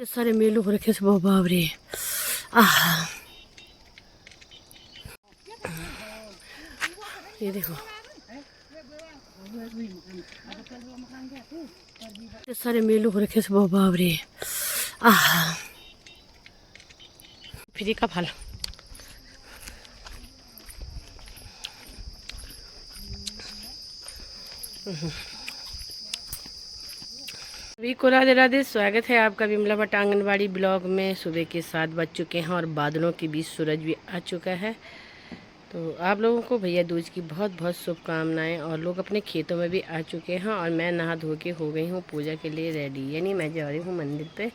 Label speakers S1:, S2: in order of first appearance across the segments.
S1: सारे मेलू हो रखे सब बाप रे। ये देखो ये सारे मेलू हो रखे सब बाप रे। फ्री का फल। सभी को राधे राधे। स्वागत है आपका विमला भट्ट आंगनबाड़ी ब्लॉग में। सुबह के 7 बज चुके हैं और बादलों के बीच सूरज भी आ चुका है। तो आप लोगों को भैया दूज की बहुत बहुत शुभकामनाएं। और लोग अपने खेतों में भी आ चुके हैं और मैं नहा धो के हो गई हूँ पूजा के लिए रेडी। यानी मैं जा रही हूँ मंदिर पे।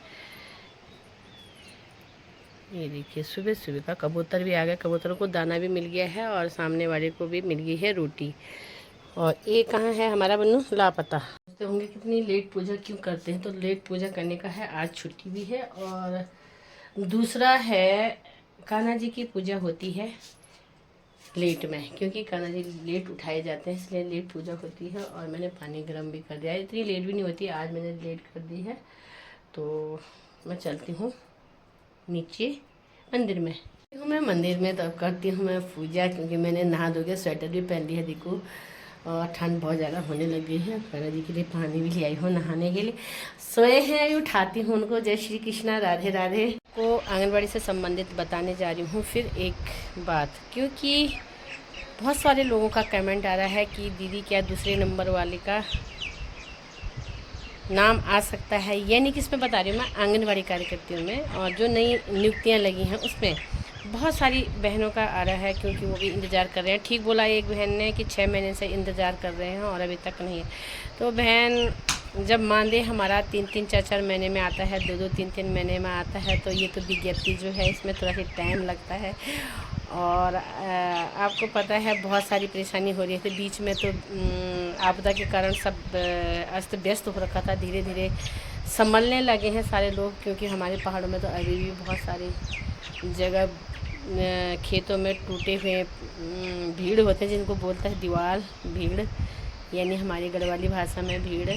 S1: ये देखिए सुबह सुबह का कबूतर भी आ गया। कबूतरों को दाना भी मिल गया है और सामने वाले को भी मिल गई है रोटी। और ये कहाँ है हमारा बन्नू? लापता। सोचते होंगे कितनी लेट पूजा क्यों करते हैं। तो लेट पूजा करने का है, आज छुट्टी भी है। और दूसरा है कान्हा जी की पूजा होती है लेट में, क्योंकि कान्हा जी लेट उठाए जाते हैं इसलिए लेट पूजा होती है। और मैंने पानी गर्म भी कर दिया है। इतनी लेट भी नहीं होती, आज मैंने लेट कर दी है। तो मैं चलती हूँ नीचे मंदिर में। मैं मंदिर में तब करती हूँ मैं पूजा, क्योंकि मैंने नहा धो के स्वेटर भी पहन लिया। देखो और ठंड बहुत ज़्यादा होने लग गई है। कान्हा जी के लिए पानी भी ले आई हूँ नहाने के लिए। सोए हैं अभी उठाती हूँ उनको। जय श्री कृष्णा, राधे राधे। को आंगनबाड़ी से संबंधित बताने जा रही हूँ फिर एक बात, क्योंकि बहुत सारे लोगों का कमेंट आ रहा है कि दीदी क्या दूसरे नंबर वाले का नाम आ सकता है। यानी कि इसमें बता रही हूँ मैं आंगनबाड़ी कार्यकर्तियों में, और जो नई नियुक्तियाँ लगी हैं उसमें बहुत सारी बहनों का आ रहा है, क्योंकि वो भी इंतज़ार कर रहे हैं। ठीक बोला एक बहन ने कि 6 महीने से इंतज़ार कर रहे हैं और अभी तक नहीं है। तो बहन जब मानदेय हमारा 3-3 4-4 महीने में आता है, 2-2 3-3 महीने में आता है, तो ये तो विज्ञप्ति जो है इसमें थोड़ा सा टाइम लगता है। और आपको पता है बहुत सारी परेशानी हो रही थी बीच में। तो आपदा के कारण सब अस्त व्यस्त हो रखा था। धीरे धीरे संभलने लगे हैं सारे लोग, क्योंकि हमारे पहाड़ों में तो अभी भी बहुत सारी जगह खेतों में टूटे हुए भीड़ होते हैं, जिनको बोलते हैं दीवार भीड़, यानी हमारी गढ़वाली भाषा में भीड़,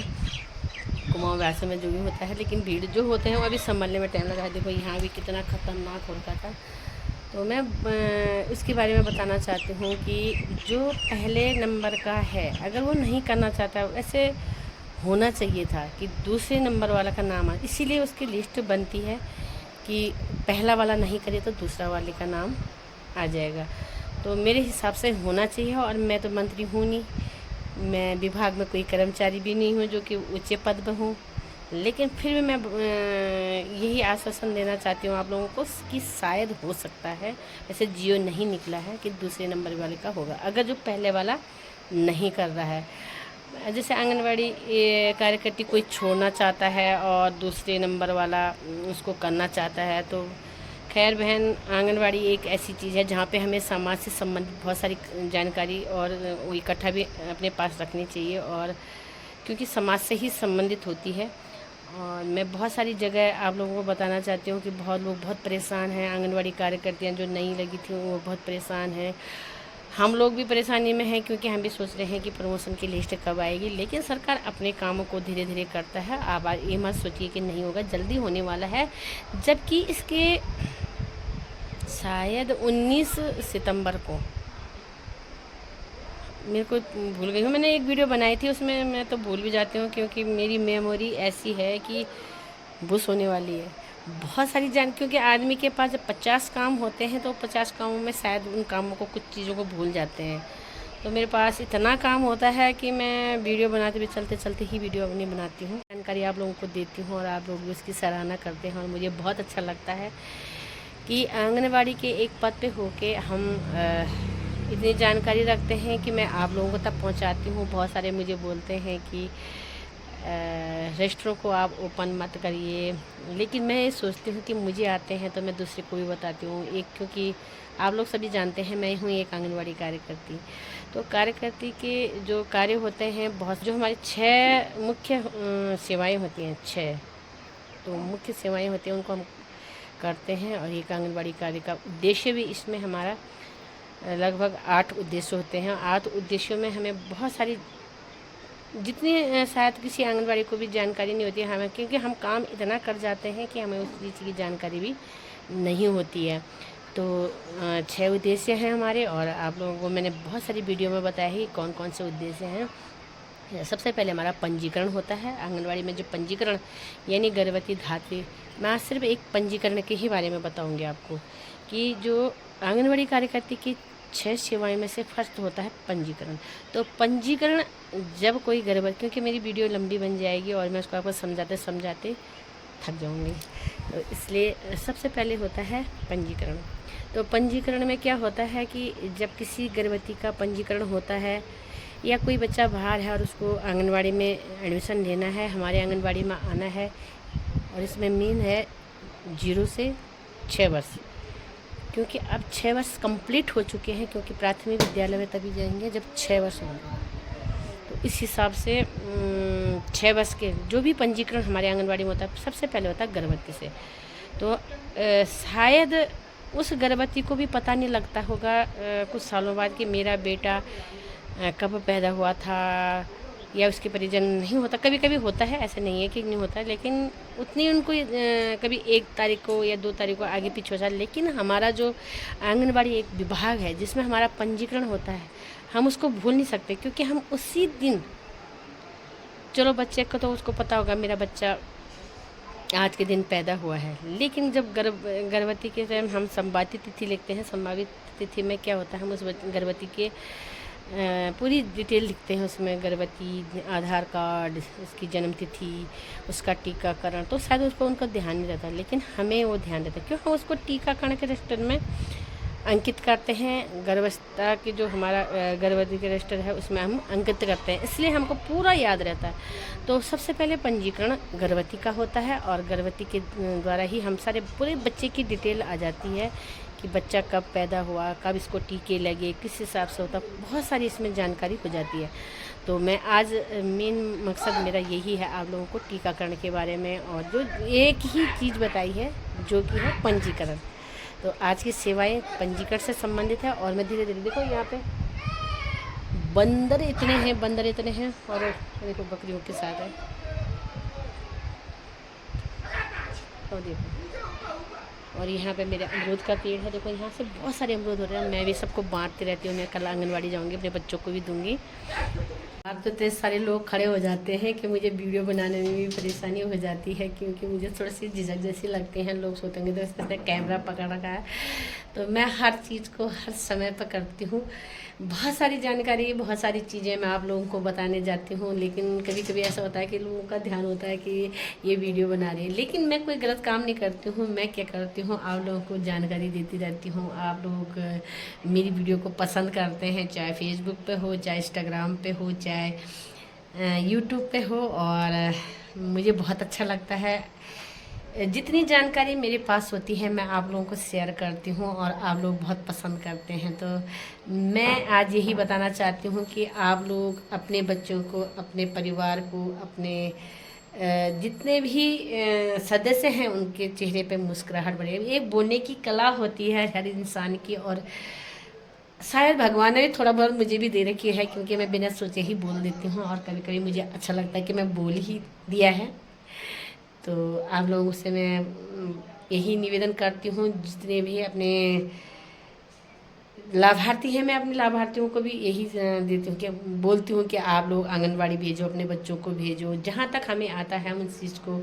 S1: कुमाऊँ भाषा में जो भी होता है। लेकिन भीड़ जो होते हैं वो अभी संभलने में टाइम लगा है। देखो यहाँ भी कितना ख़तरनाक हो रखा था। तो मैं इसके बारे में बताना चाहती हूँ कि जो पहले नंबर का है, अगर वो नहीं करना चाहता, ऐसे होना चाहिए था कि दूसरे नंबर वाला का नाम आ, इसीलिए उसकी लिस्ट बनती है कि पहला वाला नहीं करे तो दूसरा वाले का नाम आ जाएगा। तो मेरे हिसाब से होना चाहिए। और मैं तो मंत्री हूँ नहीं, मैं विभाग में कोई कर्मचारी भी नहीं हूँ जो कि ऊँचे पद पर हूँ। लेकिन फिर भी मैं यही आश्वासन देना चाहती हूँ आप लोगों को कि शायद हो सकता है, ऐसे जियो नहीं निकला है कि दूसरे नंबर वाले का होगा, अगर जो पहले वाला नहीं कर रहा है। जैसे आंगनबाड़ी कार्यकर्ती कोई छोड़ना चाहता है और दूसरे नंबर वाला उसको करना चाहता है, तो खैर बहन, आंगनबाड़ी एक ऐसी चीज़ है जहाँ पे हमें समाज से संबंधित बहुत सारी जानकारी और वो इकट्ठा भी अपने पास रखनी चाहिए, और क्योंकि समाज से ही संबंधित होती है। और मैं बहुत सारी जगह आप लोगों को बताना चाहती हूँ कि बहुत लोग बहुत परेशान हैं। आंगनबाड़ी कार्यकर्तियाँ जो नई लगी थी वो बहुत परेशान हैं। हम लोग भी परेशानी में हैं, क्योंकि हम भी सोच रहे हैं कि प्रमोशन की लिस्ट कब आएगी। लेकिन सरकार अपने कामों को धीरे धीरे करता है। आप ये मत सोचिए कि नहीं होगा, जल्दी होने वाला है। जबकि इसके शायद 19 सितंबर को, मेरे को भूल गई हूँ, मैंने एक वीडियो बनाई थी उसमें, मैं तो भूल भी जाती हूँ क्योंकि मेरी मेमोरी ऐसी है कि बुश होने वाली है। बहुत सारी क्योंकि आदमी के पास जब 50 काम होते हैं तो 50 कामों में शायद उन कामों को, कुछ चीज़ों को भूल जाते हैं। तो मेरे पास इतना काम होता है कि मैं वीडियो बनाते हुए चलते चलते ही वीडियो अपनी बनाती हूँ, जानकारी आप लोगों को देती हूँ और आप लोग भी उसकी सराहना करते हैं। और मुझे बहुत अच्छा लगता है कि आंगनबाड़ी के एक पद पे होके हम इतनी जानकारी रखते हैं कि मैं आप लोगों को तक पहुंचाती हूँ। बहुत सारे मुझे बोलते हैं कि रेस्टोरेंट को आप ओपन मत करिए, लेकिन मैं ये सोचती हूँ कि मुझे आते हैं तो मैं दूसरे को भी बताती हूँ। एक, क्योंकि आप लोग सभी जानते हैं मैं हूँ एक आंगनबाड़ी कार्यकर्ती। तो कार्यकर्ती के जो कार्य होते हैं बहुत, जो हमारी 6 मुख्य सेवाएँ होती हैं, 6 तो मुख्य सेवाएँ होती हैं, उनको हम करते हैं। और एक आंगनबाड़ी कार्य का उद्देश्य भी इसमें हमारा लगभग 8 उद्देश्य होते हैं। 8 उद्देश्यों में हमें बहुत सारी जितनी शायद किसी आंगनबाड़ी को भी जानकारी नहीं होती है हमें, क्योंकि हम काम इतना कर जाते हैं कि हमें उस चीज़ की जानकारी भी नहीं होती है। तो 6 उद्देश्य हैं हमारे, और आप लोगों को मैंने बहुत सारी वीडियो में बताया है कौन कौन से उद्देश्य हैं। सबसे पहले हमारा पंजीकरण होता है आंगनबाड़ी में। जो पंजीकरण यानी गर्भवती धात्री, मैं आज सिर्फ एक पंजीकरण के ही बारे में बताऊंगी आपको, कि जो आंगनबाड़ी कार्यकर्ता की 6 सेवाएं में से फर्स्ट होता है पंजीकरण। तो पंजीकरण जब कोई गर्भवती, क्योंकि मेरी वीडियो लंबी बन जाएगी और मैं उसको आपको समझाते समझाते थक जाऊंगी, तो इसलिए सबसे पहले होता है पंजीकरण। तो पंजीकरण में क्या होता है कि जब किसी गर्भवती का पंजीकरण होता है या कोई बच्चा बाहर है और उसको आंगनबाड़ी में एडमिशन लेना है, हमारे आंगनबाड़ी में आना है, और इसमें मेन है 0 से 6 वर्ष, क्योंकि अब 6 वर्ष कंप्लीट हो चुके हैं, क्योंकि प्राथमिक विद्यालय में तभी जाएंगे जब 6 वर्ष होंगे। तो इस हिसाब से 6 वर्ष के जो भी पंजीकरण हमारे आंगनबाड़ी में होता है, सबसे पहले होता है गर्भवती से। तो शायद उस गर्भवती को भी पता नहीं लगता होगा कुछ सालों बाद कि मेरा बेटा कब पैदा हुआ था, या उसके परिजन नहीं होता। कभी कभी होता है, ऐसा नहीं है कि नहीं होता, लेकिन उतनी उनको कभी 1 तारीख को या 2 तारीख को आगे पीछे हो जाता है। लेकिन हमारा जो आंगनबाड़ी एक विभाग है जिसमें हमारा पंजीकरण होता है, हम उसको भूल नहीं सकते, क्योंकि हम उसी दिन, चलो बच्चे को तो उसको पता होगा मेरा बच्चा आज के दिन पैदा हुआ है, लेकिन जब गर्भवती के टाइम हम संभावित तिथि लिखते हैं, संभावित तिथि में क्या होता है, हम उस गर्भवती के पूरी डिटेल लिखते हैं उसमें, गर्भवती, आधार कार्ड, उसकी जन्म तिथि, उसका टीकाकरण। तो शायद उसको उनका ध्यान नहीं रहता, लेकिन हमें वो ध्यान रहता है, क्यों हम उसको टीकाकरण के रजिस्टर में अंकित करते हैं। गर्भावस्था की जो हमारा गर्भवती के रजिस्टर है उसमें हम अंकित करते हैं, इसलिए हमको पूरा याद रहता है। तो सबसे पहले पंजीकरण गर्भवती का होता है, और गर्भवती के द्वारा ही हम सारे पूरे बच्चे की डिटेल आ जाती है कि बच्चा कब पैदा हुआ, कब इसको टीके लगे, किस हिसाब से होता, बहुत सारी इसमें जानकारी हो जाती है। तो मैं आज मेन मकसद मेरा यही है आप लोगों को टीकाकरण के बारे में, और जो एक ही चीज़ बताई है जो कि है पंजीकरण। तो आज की सेवाएं पंजीकरण से संबंधित है। और मैं धीरे धीरे, देखो यहाँ पे बंदर इतने हैं, और देखो बकरियों के साथ है, तो देखो, और यहाँ पे मेरे अमरूद का पेड़ है, देखो यहाँ से बहुत सारे अमरूद हो रहे हैं। मैं भी सबको बांटती रहती हूँ, मैं कल आंगनबाड़ी जाऊँगी, अपने बच्चों को भी दूँगी। अब तो इतने सारे लोग खड़े हो जाते हैं कि मुझे वीडियो बनाने में भी परेशानी हो जाती है, क्योंकि मुझे थोड़ी सी झिझक जैसी लगती हैं। लोग सोचेंगे तो इस तरह से कैमरा पकड़ रखा है, तो मैं हर चीज़ को हर समय पर करती हूँ। बहुत सारी जानकारी, बहुत सारी चीज़ें मैं आप लोगों को बताने जाती हूँ, लेकिन कभी कभी ऐसा होता है कि लोगों का ध्यान होता है कि ये वीडियो बना रही है, लेकिन मैं कोई गलत काम नहीं करती हूँ। मैं क्या करती हूँ, आप लोगों को जानकारी देती रहती हूँ। आप लोग मेरी वीडियो को पसंद करते हैं, चाहे फेसबुक पे हो, चाहे इंस्टाग्राम पे हो, चाहे यूट्यूब पे हो, और मुझे बहुत अच्छा लगता है। जितनी जानकारी मेरे पास होती है मैं आप लोगों को शेयर करती हूँ, और आप लोग बहुत पसंद करते हैं। तो मैं आज यही बताना चाहती हूँ कि आप लोग अपने बच्चों को, अपने परिवार को, अपने जितने भी सदस्य हैं उनके चेहरे पे मुस्कुराहट बढ़े। एक बोलने की कला होती है हर इंसान की, और शायद भगवान ने भी थोड़ा बहुत मुझे भी दे रखी है, क्योंकि मैं बिना सोचे ही बोल देती हूँ, और कभी कभी मुझे अच्छा लगता है कि मैं बोल ही दिया है। तो आप लोगों से मैं यही निवेदन करती हूँ, जितने भी अपने लाभार्थी हैं, मैं अपने लाभार्थियों को भी यही देती हूँ कि बोलती हूँ कि आप लोग आंगनबाड़ी भेजो, अपने बच्चों को भेजो, जहाँ तक हमें आता है हम उस चीज़ को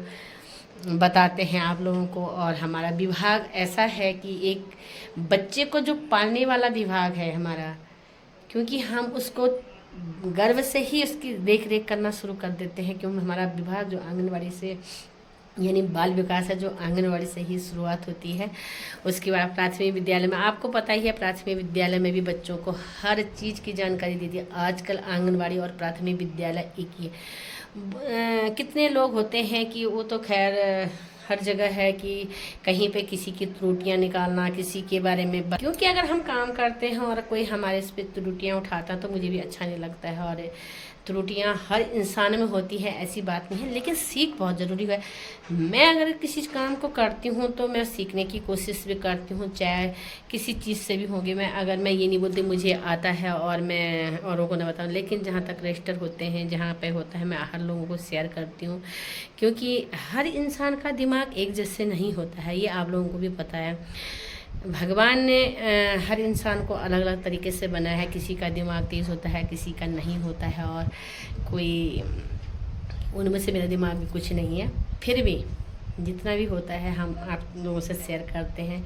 S1: बताते हैं आप लोगों को। और हमारा विभाग ऐसा है कि एक बच्चे को जो पालने वाला विभाग है हमारा, क्योंकि हम उसको गर्व से ही उसकी देख रेख करना शुरू कर देते हैं, क्योंकि हमारा विभाग जो आंगनबाड़ी से यानी बाल विकास है, जो आंगनबाड़ी से ही शुरुआत होती है। उसके बाद प्राथमिक विद्यालय में, आपको पता ही है, प्राथमिक विद्यालय में भी बच्चों को हर चीज़ की जानकारी देती है। आजकल आंगनबाड़ी और प्राथमिक विद्यालय एक ही है। कितने लोग होते हैं कि वो तो खैर हर जगह है कि कहीं पे किसी की त्रुटियां निकालना, किसी के बारे में, क्योंकि अगर हम काम करते हैं और कोई हमारे इस पर त्रुटियाँ उठाता है तो मुझे भी अच्छा नहीं लगता है। और त्रुटियां हर इंसान में होती है, ऐसी बात नहीं है, लेकिन सीख बहुत ज़रूरी है। मैं अगर किसी काम को करती हूँ तो मैं सीखने की कोशिश भी करती हूँ, चाहे किसी चीज़ से भी होगी। मैं ये नहीं बोलती मुझे आता है और मैं औरों को ना बताऊँ, लेकिन जहाँ तक रजिस्टर होते हैं, जहाँ पे होता है, मैं हर लोगों को शेयर करती हूँ, क्योंकि हर इंसान का दिमाग एक जैसे नहीं होता है, ये आप लोगों को भी पता है। भगवान ने हर इंसान को अलग अलग तरीके से बनाया है। किसी का दिमाग तेज़ होता है, किसी का नहीं होता है, और कोई उनमें से मेरा दिमाग भी कुछ नहीं है। फिर भी जितना भी होता है हम आप लोगों से शेयर करते हैं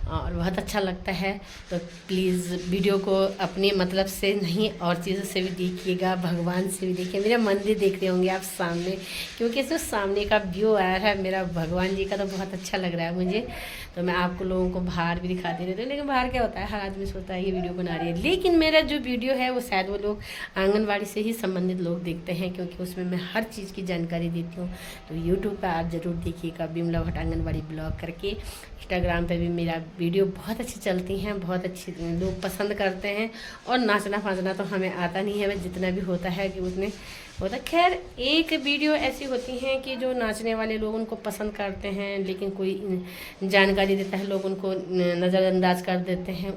S1: और बहुत अच्छा लगता है। तो प्लीज़ वीडियो को अपने मतलब से नहीं और चीज़ों से भी देखिएगा, भगवान से भी देखिए। मेरा मंदिर देख रहे होंगे आप सामने, क्योंकि जो सामने का व्यू आया है मेरा भगवान जी का, तो बहुत अच्छा लग रहा है मुझे। तो मैं आपको लोगों को बाहर भी दिखाती रहती हूँ, लेकिन बाहर क्या होता है, हर आदमी सोचता है ये वीडियो बना रही है, लेकिन मेरा जो वीडियो है वो शायद वो लोग आंगनवाड़ी से ही संबंधित लोग देखते हैं, क्योंकि उसमें मैं हर चीज़ की जानकारी देती हूँ। तो यूट्यूब पर आप ज़रूर देखिएगा, बिमला भट्ट आंगनवाड़ी ब्लॉग करके। इंस्टाग्राम पे भी मेरा वीडियो बहुत अच्छी चलती हैं, बहुत अच्छी लोग पसंद करते हैं। और नाचना फाचना तो हमें आता नहीं है, जितना भी होता है कि उतने होता। खैर एक वीडियो ऐसी होती हैं कि जो नाचने वाले लोग उनको पसंद करते हैं, लेकिन कोई जानकारी देता है, लोग उनको नज़रअंदाज कर देते हैं।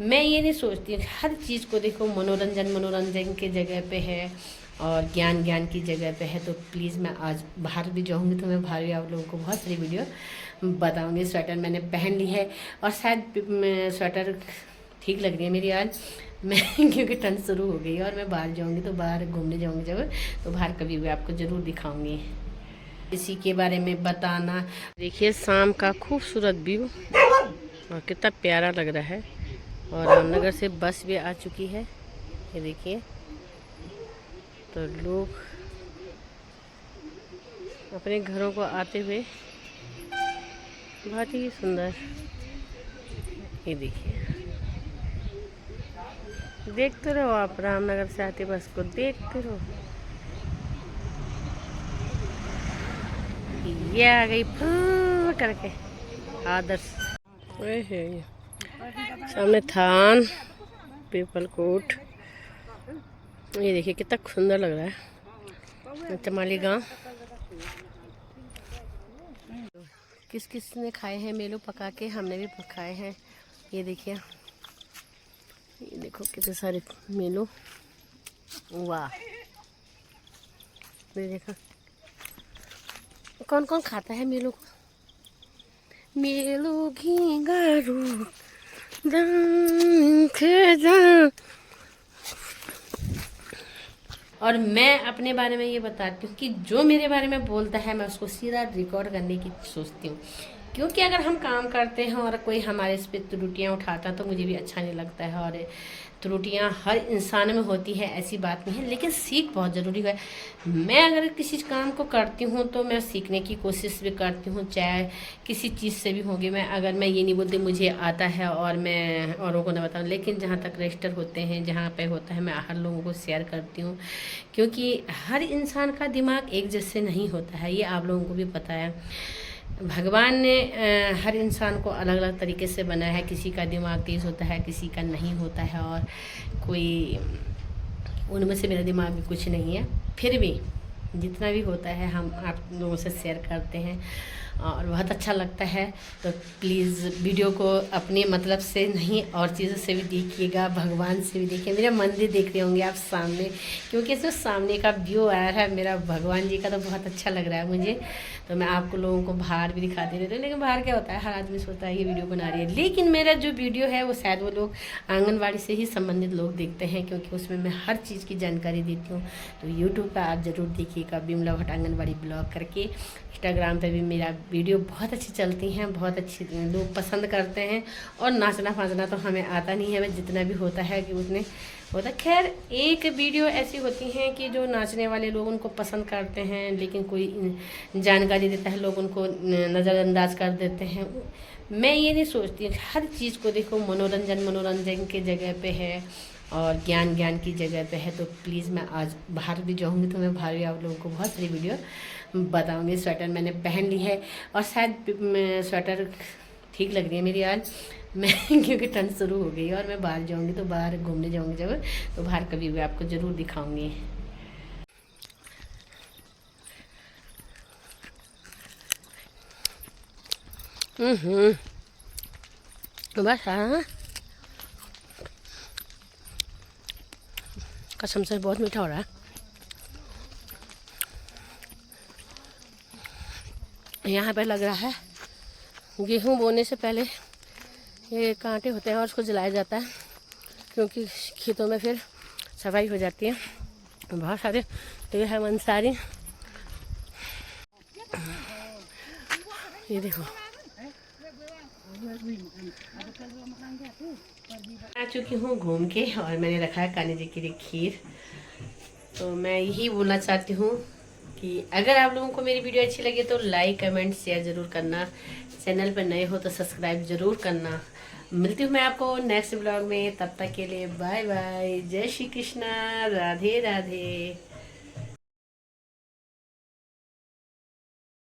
S1: मैं ये नहीं सोचती, हर चीज़ को देखो, मनोरंजन के जगह पे है और ज्ञान की जगह पे है। तो प्लीज़ मैं आज बाहर भी जाऊँगी तो मैं बाहर भी आप लोगों को बहुत सारी वीडियो बताऊँगी। स्वेटर मैंने पहन ली है और शायद स्वेटर ठीक लग रही है मेरी आज मैं क्योंकि ठंड शुरू हो गई है और मैं बाहर जाऊँगी तो बाहर घूमने जाऊँगी जब, तो बाहर कभी भी आपको ज़रूर दिखाऊँगी, इसी के बारे में बताना। देखिए शाम का खूबसूरत व्यू और कितना प्यारा लग रहा है। और रामनगर से बस भी आ चुकी है, ये देखिए। तो लोग अपने घरों को आते हुए बहुत ही सुंदर, ये देखिए, देखते रहो आप, रामनगर से आते बस को देखते रहो। ये आ गई फूं करके आदर्श, सामने थान पीपल कोट, ये देखिए कितना सुंदर लग रहा है। चमाली गांव। किस किस ने खाए हैं मेलू पका के, हमने भी पकाए हैं। ये देखिए, ये देखो कितने सारे मेलू, वाह। ये देखो कौन कौन खाता है मेलू को। मेलू घींगारू और मैं अपने बारे में ये बताती हूँ कि जो मेरे बारे में बोलता है मैं उसको सीधा रिकॉर्ड करने की सोचती हूँ, क्योंकि अगर हम काम करते हैं और कोई हमारे इस पर त्रुटियाँ उठाता तो मुझे भी अच्छा नहीं लगता है। और त्रुटियाँ हर इंसान में होती है, ऐसी बात नहीं है, लेकिन सीख बहुत ज़रूरी है। मैं अगर किसी काम को करती हूँ तो मैं सीखने की कोशिश भी करती हूँ, चाहे किसी चीज़ से भी होगी। मैं ये नहीं बोलती मुझे आता है और मैं औरों को ना बताऊँ, लेकिन जहाँ तक रजिस्टर होते हैं, जहाँ पे होता है, मैं हर लोगों को शेयर करती हूँ, क्योंकि हर इंसान का दिमाग एक जैसे नहीं होता है, ये आप लोगों को भी पता है। भगवान ने हर इंसान को अलग अलग तरीके से बनाया है। किसी का दिमाग तेज़ होता है, किसी का नहीं होता है, और कोई उनमें से मेरा दिमाग भी कुछ नहीं है। फिर भी जितना भी होता है हम आप लोगों से शेयर करते हैं और बहुत अच्छा लगता है। तो प्लीज़ वीडियो को अपने मतलब से नहीं और चीज़ों से भी देखिएगा, भगवान से भी देखिए। मेरा मंदिर देख रहे होंगे आप सामने, क्योंकि जो सामने का व्यू आया है मेरा भगवान जी का, तो बहुत अच्छा लग रहा है मुझे। तो मैं आपको लोगों को बाहर भी दिखाती रहती हूँ, लेकिन बाहर क्या होता है, हर आदमी सोचता है ये वीडियो बना रही है, लेकिन मेरा जो वीडियो है वो शायद वो लोग आंगनवाड़ी से ही संबंधित लोग देखते हैं, क्योंकि उसमें मैं हर चीज़ की जानकारी देती हूँ। तो यूट्यूब पर आप ज़रूर देखिएगा, बिमला भट्ट आंगनवाड़ी ब्लॉग करके। इंस्टाग्राम पे भी मेरा वीडियो बहुत अच्छी चलती हैं, बहुत अच्छी लोग पसंद करते हैं। और नाचना फाचना तो हमें आता नहीं है, जितना भी होता है कि उतने होता। खैर एक वीडियो ऐसी होती हैं कि जो नाचने वाले लोग उनको पसंद करते हैं, लेकिन कोई जानकारी देता है, लोग उनको नज़रअंदाज कर देते हैं। मैं ये नहीं सोचती, हर चीज़ को देखो, मनोरंजन के जगह पे है और ज्ञान की जगह पे है। तो प्लीज़ मैं आज बाहर भी जाऊँगी तो मैं बाहर भी आप लोगों को बहुत सारी वीडियो बताऊँगी। स्वेटर मैंने पहन ली है और शायद स्वेटर ठीक लग रही है मेरी आज मैं क्योंकि ठंड शुरू हो गई है और मैं बाहर जाऊँगी तो बाहर घूमने जाऊँगी जब, तो बाहर कभी भी आपको ज़रूर दिखाऊँगी। बस हाँ, कसम से बहुत मीठा हो रहा है। यहाँ पे लग रहा है गेहूँ बोने से पहले ये कांटे होते हैं और उसको जलाया जाता है, क्योंकि खेतों में फिर सफाई हो जाती है। बहुत सारे तो ये है मंसारी, ये देखो आ चुकी हूँ घूम के, और मैंने रखा है कान्हा जी के लिए खीर। तो मैं यही बोलना चाहती हूँ कि अगर आप लोगों को मेरी वीडियो अच्छी लगे तो लाइक कमेंट शेयर ज़रूर करना, चैनल पर नए हो तो सब्सक्राइब ज़रूर करना। मिलती हूँ मैं आपको नेक्स्ट ब्लॉग में, तब तक के लिए बाय बाय, जय श्री कृष्णा, राधे राधे।